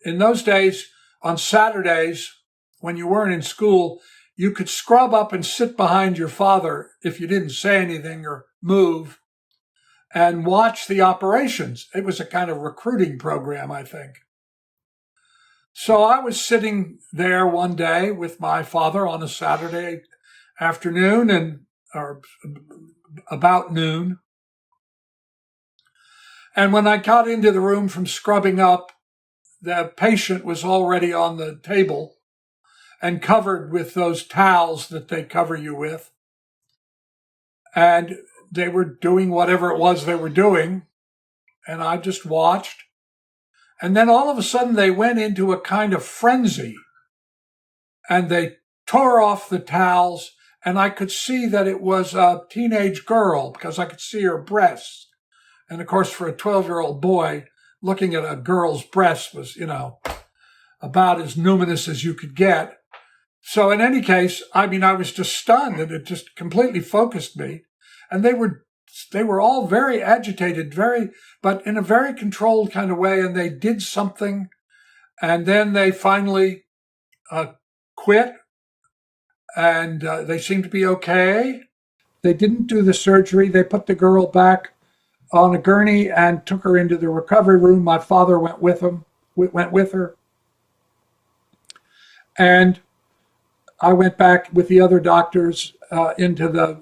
in those days, on Saturdays, when you weren't in school, you could scrub up and sit behind your father if you didn't say anything or move and watch the operations. It was a kind of recruiting program, I think. So I was sitting there one day with my father on a Saturday afternoon or about noon. And when I got into the room from scrubbing up, the patient was already on the table and covered with those towels that they cover you with. And they were doing whatever it was they were doing. And I just watched. And then all of a sudden they went into a kind of frenzy and they tore off the towels. And I could see that it was a teenage girl because I could see her breasts. And of course, for a 12-year-old boy, looking at a girl's breast was, about as numinous as you could get. So in any case, I was just stunned, and it just completely focused me. And they were all very agitated, but in a very controlled kind of way. And they did something, and then they finally quit, and they seemed to be okay. They didn't do the surgery. They put the girl back on a gurney and took her into the recovery room. My father went with her. And I went back with the other doctors into the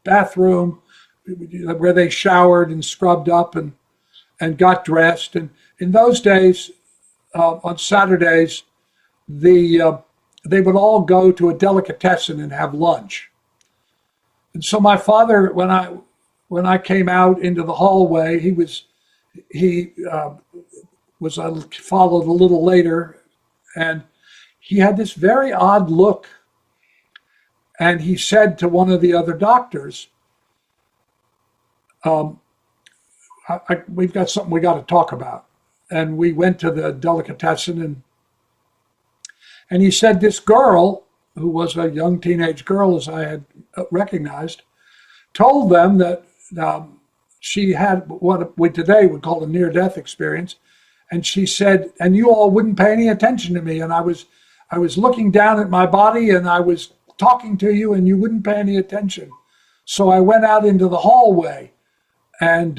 bathroom where they showered and scrubbed up and got dressed. And in those days, on Saturdays, they would all go to a delicatessen and have lunch. And so my father, when I came out into the hallway, he followed a little later, and he had this very odd look. And he said to one of the other doctors, we've got something we got to talk about. And we went to the delicatessen, and he said this girl, who was a young teenage girl, as I had recognized, told them that she had what we today would call a near-death experience. And she said, and you all wouldn't pay any attention to me. And I was looking down at my body, and I was talking to you, and you wouldn't pay any attention. So I went out into the hallway and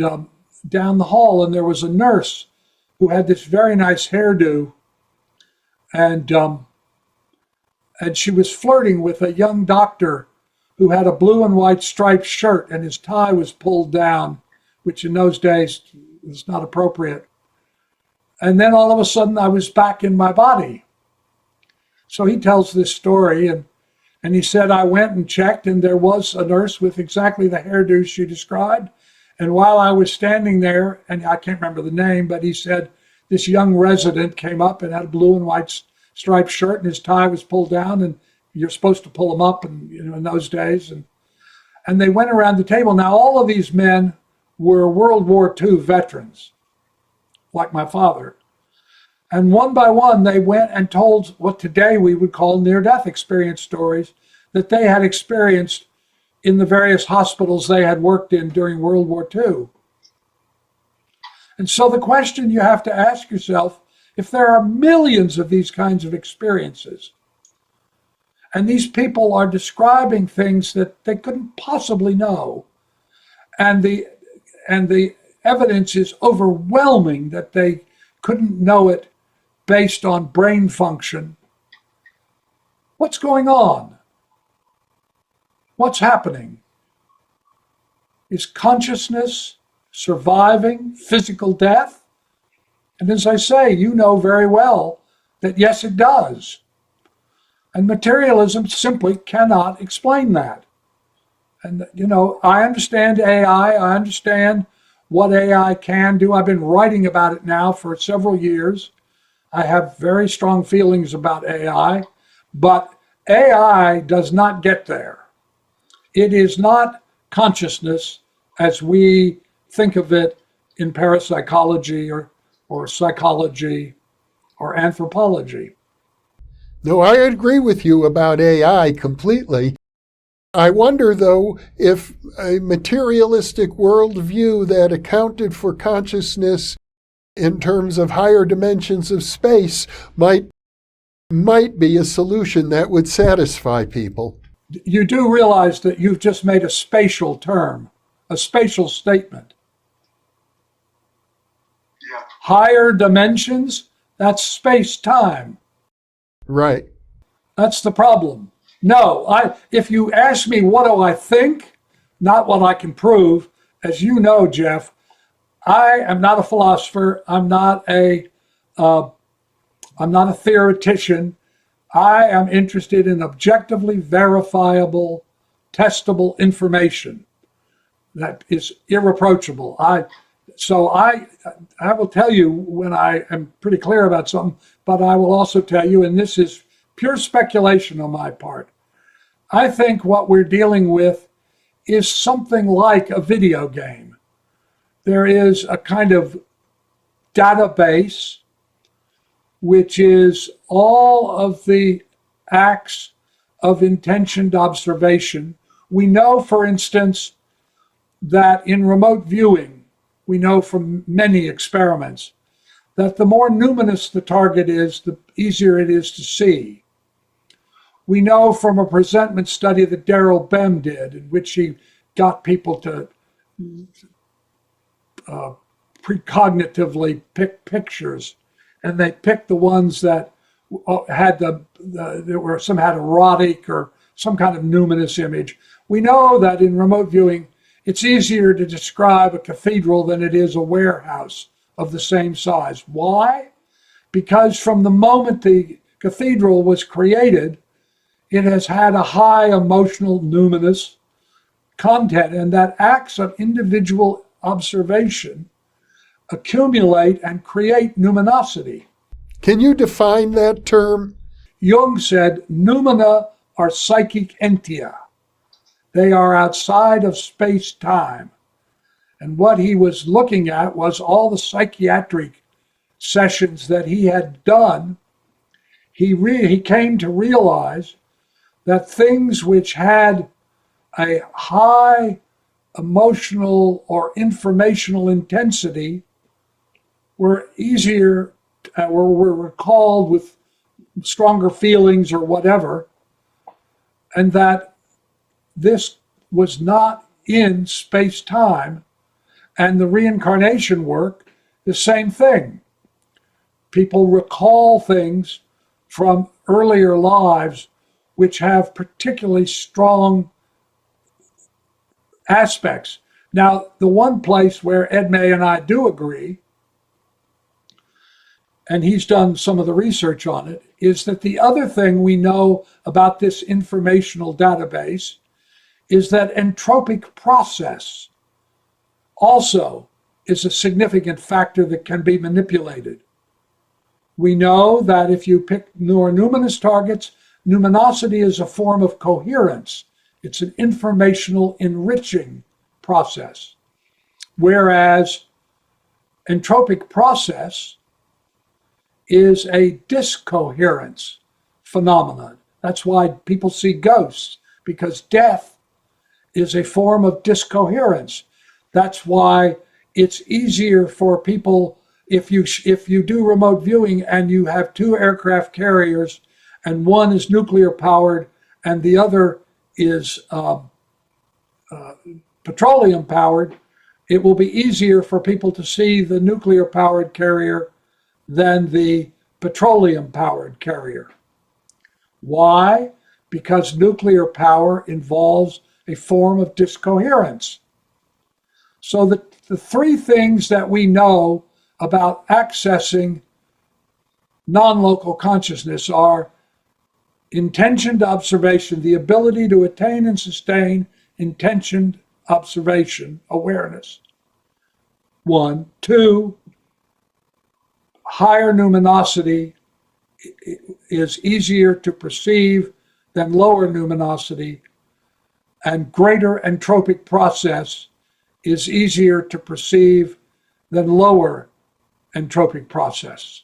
down the hall, and there was a nurse who had this very nice hairdo, and she was flirting with a young doctor who had a blue and white striped shirt, and his tie was pulled down, which in those days was not appropriate. And then all of a sudden I was back in my body. So he tells this story, and he said, I went and checked, and there was a nurse with exactly the hairdo she described. And while I was standing there, and I can't remember the name, but he said this young resident came up and had a blue and white striped shirt, and his tie was pulled down, and you're supposed to pull them up, and in those days, and they went around the table. Now all of these men were World War II veterans, like my father, and one by one they went and told what today we would call near-death experience stories that they had experienced in the various hospitals they had worked in during World War II. And so the question you have to ask yourself, if there are millions of these kinds of experiences, and these people are describing things that they couldn't possibly know, and the evidence is overwhelming that they couldn't know it based on brain function, what's going on? What's happening? Is consciousness surviving physical death? And as I say, you know very well that yes, it does. And materialism simply cannot explain that. And, I understand AI. I understand what AI can do. I've been writing about it now for several years. I have very strong feelings about AI, but AI does not get there. It is not consciousness as we think of it in parapsychology or psychology or anthropology. No, I agree with you about AI completely. I wonder, though, if a materialistic worldview that accounted for consciousness in terms of higher dimensions of space might be a solution that would satisfy people. You do realize that you've just made a spatial term, a spatial statement. Yeah. Higher dimensions, that's space-time. Right. That's the problem. No, if you ask me what do I think, not what I can prove, as you know, Jeff, I am not a philosopher. I'm not a theoretician. I am interested in objectively verifiable, testable information that is irreproachable. I will tell you when I am pretty clear about something, but I will also tell you, and this is pure speculation on my part, I think what we're dealing with is something like a video game. There is a kind of database which is all of the acts of intentioned observation. We know, for instance, that in remote viewing, we know from many experiments, that the more numinous the target is, the easier it is to see. We know from a presentment study that Daryl Bem did, in which he got people to precognitively pick pictures, and they picked the ones that had that were some had erotic or some kind of numinous image. We know that in remote viewing, it's easier to describe a cathedral than it is a warehouse of the same size. Why? Because from the moment the cathedral was created, it has had a high emotional numinous content, and that acts of individual observation accumulate and create numinosity. Can you define that term? Jung said noumena are psychic entia. They are outside of space-time. And what he was looking at was all the psychiatric sessions that he had done. He came to realize that things which had a high emotional or informational intensity were easier, were recalled with stronger feelings or whatever, and that this was not in space-time. And the reincarnation work, the same thing. People recall things from earlier lives which have particularly strong aspects. Now, the one place where Ed May and I do agree, and he's done some of the research on it, is that the other thing we know about this informational database is that entropic process also is a significant factor that can be manipulated. We know that if you pick more numinous targets, numinosity is a form of coherence. It's an informational enriching process. Whereas entropic process is a discoherence phenomenon. That's why people see ghosts, because death is a form of discoherence. That's why it's easier for people, if you do remote viewing and you have two aircraft carriers and one is nuclear powered and the other is petroleum powered, it will be easier for people to see the nuclear powered carrier than the petroleum powered carrier. Why? Because nuclear power involves a form of discoherence. So the three things that we know about accessing non-local consciousness are intentioned observation, the ability to attain and sustain intentioned observation, awareness. 1. 2, higher numinosity is easier to perceive than lower numinosity, and greater entropic process is easier to perceive than lower entropic process.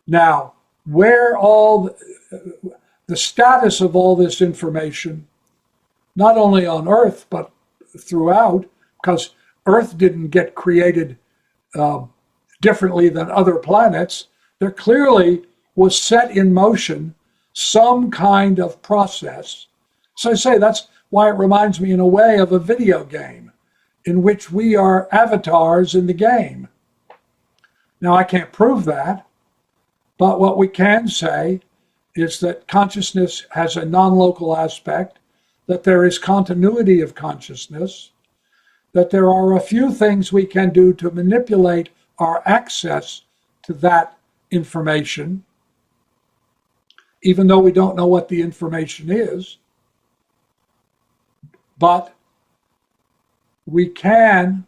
Now, where all the status of all this information, not only on Earth, but throughout, because Earth didn't get created differently than other planets, there clearly was set in motion some kind of process. So I say that's why it reminds me in a way of a video game in which we are avatars in the game. Now, I can't prove that, but what we can say is that consciousness has a non-local aspect, that there is continuity of consciousness, that there are a few things we can do to manipulate our access to that information, even though we don't know what the information is. But we can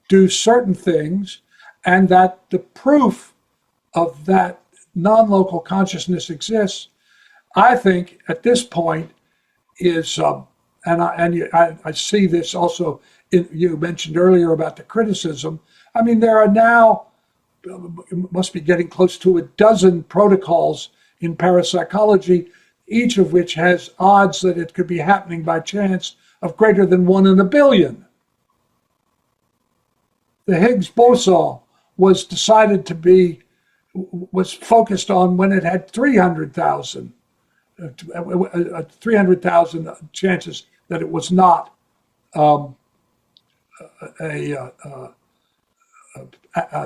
do certain things, and that the proof of that non-local consciousness exists, I think, at this point is, and I see this also, you mentioned earlier about the criticism. I mean, there are now, must be getting close to a dozen protocols in parapsychology, each of which has odds that it could be happening by chance of greater than 1 in a billion. The Higgs boson was decided to be, was focused on when it had 300,000 chances that it was not a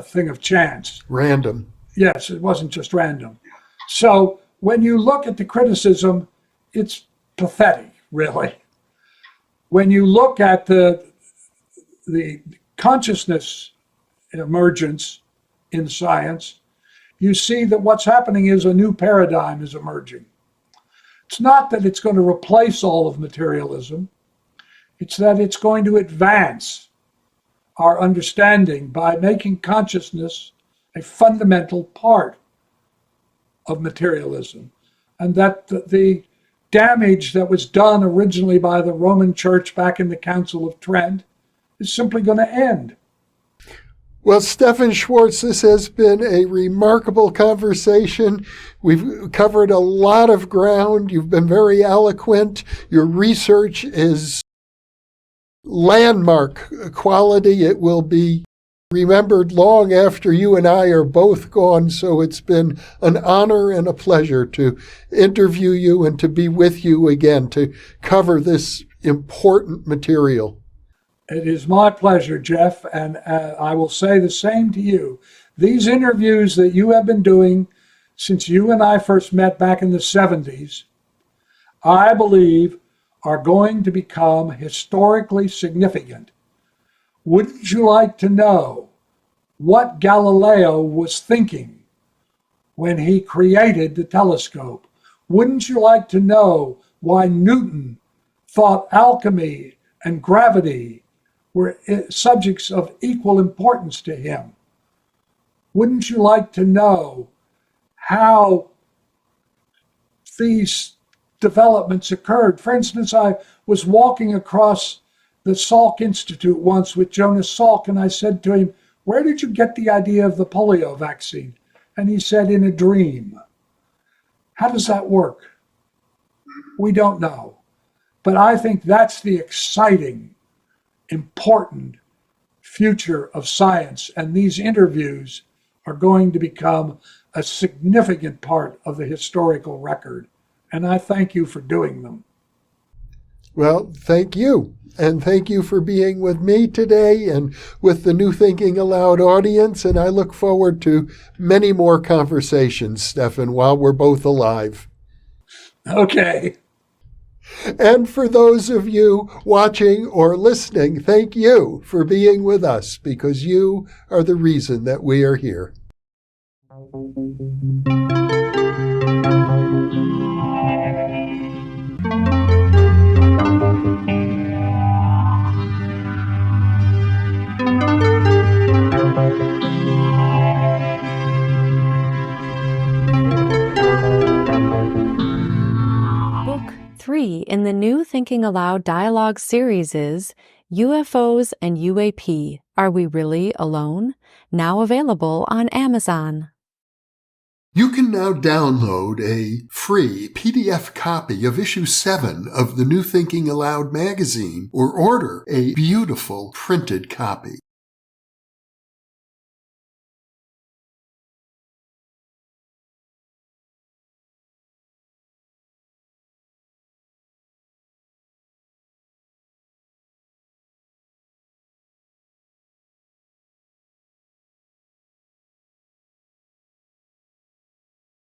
thing of chance. Random. Yes, it wasn't just random. So when you look at the criticism, it's pathetic, really. When you look at the consciousness emergence in science, you see that what's happening is a new paradigm is emerging. It's not that it's going to replace all of materialism. It's that it's going to advance our understanding by making consciousness a fundamental part of materialism. And that the damage that was done originally by the Roman Church back in the Council of Trent is simply going to end. Well, Stephan Schwartz, this has been a remarkable conversation. We've covered a lot of ground. You've been very eloquent. Your research is landmark quality. It will be remembered long after you and I are both gone. So it's been an honor and a pleasure to interview you and to be with you again to cover this important material. It is my pleasure, Jeff, and I will say the same to you. These interviews that you have been doing since you and I first met back in the 70s, I believe are going to become historically significant. Wouldn't you like to know what Galileo was thinking when he created the telescope? Wouldn't you like to know why Newton thought alchemy and gravity were subjects of equal importance to him? Wouldn't you like to know how these developments occurred? For instance, I was walking across the Salk Institute once with Jonas Salk, and I said to him, "Where did you get the idea of the polio vaccine?" And he said, "In a dream." How does that work? We don't know. But I think that's the exciting, important future of science, and these interviews are going to become a significant part of the historical record, and I thank you for doing them. Well, thank you, and thank you for being with me today and with the New Thinking Aloud audience, and I look forward to many more conversations, Stephan, while we're both alive. Okay. And for those of you watching or listening, thank you for being with us, because you are the reason that we are here. Book 3 in the New Thinking Aloud dialogue series is UFOs and UAP, Are We Really Alone? Now available on Amazon. You can now download a free PDF copy of issue 7 of the New Thinking Aloud magazine or order a beautiful printed copy.